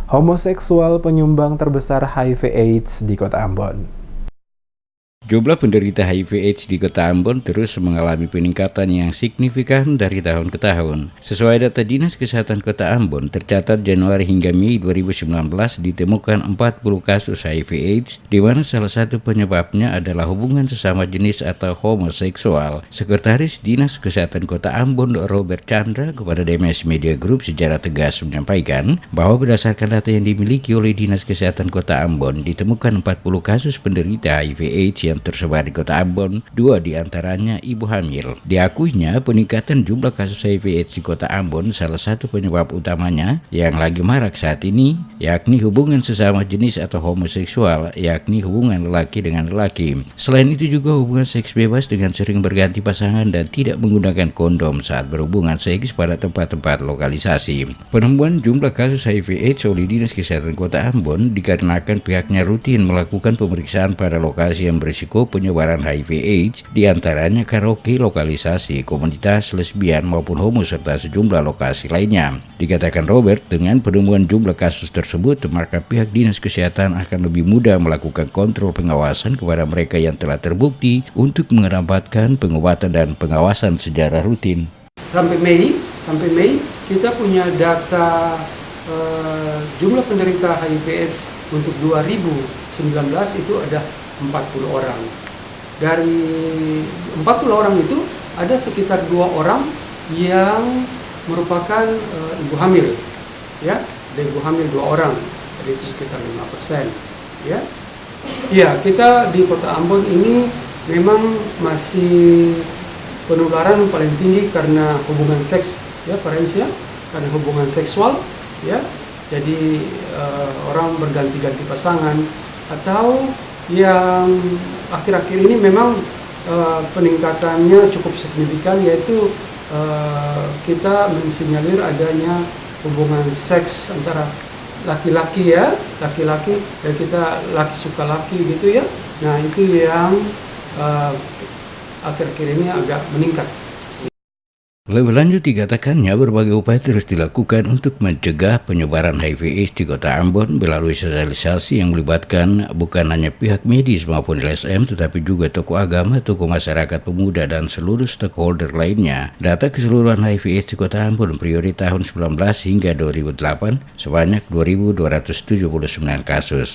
Homoseksual penyumbang terbesar HIV/AIDS di Kota Ambon. Jumlah penderita HIV/AIDS di Kota Ambon terus mengalami peningkatan yang signifikan dari tahun ke tahun. Sesuai data Dinas Kesehatan Kota Ambon, tercatat Januari hingga Mei 2019 ditemukan 40 kasus HIV/AIDS, di mana salah satu penyebabnya adalah hubungan sesama jenis atau homoseksual. Sekretaris Dinas Kesehatan Kota Ambon, Robert Chandra, kepada DMS Media Group secara tegas menyampaikan bahwa berdasarkan data yang dimiliki oleh Dinas Kesehatan Kota Ambon, ditemukan 40 kasus penderita HIV/AIDS yang tersebar di Kota Ambon, 2 diantaranya ibu hamil. Diakuinya peningkatan jumlah kasus HIV/AIDS di Kota Ambon salah satu penyebab utamanya yang lagi marak saat ini, yakni hubungan sesama jenis atau homoseksual, yakni hubungan lelaki dengan lelaki. Selain itu juga hubungan seks bebas dengan sering berganti pasangan dan tidak menggunakan kondom saat berhubungan seks pada tempat-tempat lokalisasi. Penemuan jumlah kasus HIV/AIDS oleh Dinas Kesehatan Kota Ambon dikarenakan pihaknya rutin melakukan pemeriksaan pada lokasi yang berisiko penyebaran HIV/AIDS, diantaranya karaoke, lokalisasi, komunitas lesbian maupun homo serta sejumlah lokasi lainnya. Dikatakan Robert, dengan penemuan jumlah kasus tersebut, maka pihak Dinas Kesehatan akan lebih mudah melakukan kontrol pengawasan kepada mereka yang telah terbukti untuk mengedepankan pengobatan dan pengawasan secara rutin. Sampai Mei kita punya data jumlah penderita HIV/AIDS untuk 2019 itu ada 40 orang. Dari 40 orang itu ada sekitar 2 orang yang merupakan ibu hamil, ya. Ada ibu hamil 2 orang, jadi itu sekitar 5%, ya. Ya, kita di Kota Ambon ini memang masih penularan paling tinggi karena hubungan seks, ya, parents ya, karena hubungan seksual, ya. Jadi orang berganti-ganti pasangan, atau yang akhir-akhir ini memang peningkatannya cukup signifikan, yaitu kita mensinyalir adanya hubungan seks antara laki-laki, ya, laki-laki, dan kita laki suka laki gitu, ya. Nah, itu yang akhir-akhir ini agak meningkat. Lebih lanjut dikatakannya berbagai upaya terus dilakukan untuk mencegah penyebaran HIV/AIDS di Kota Ambon melalui sosialisasi yang melibatkan bukan hanya pihak medis maupun LSM, tetapi juga tokoh agama, tokoh masyarakat pemuda, dan seluruh stakeholder lainnya. Data keseluruhan HIV/AIDS di Kota Ambon periode tahun 19 hingga 2008 sebanyak 2.279 kasus.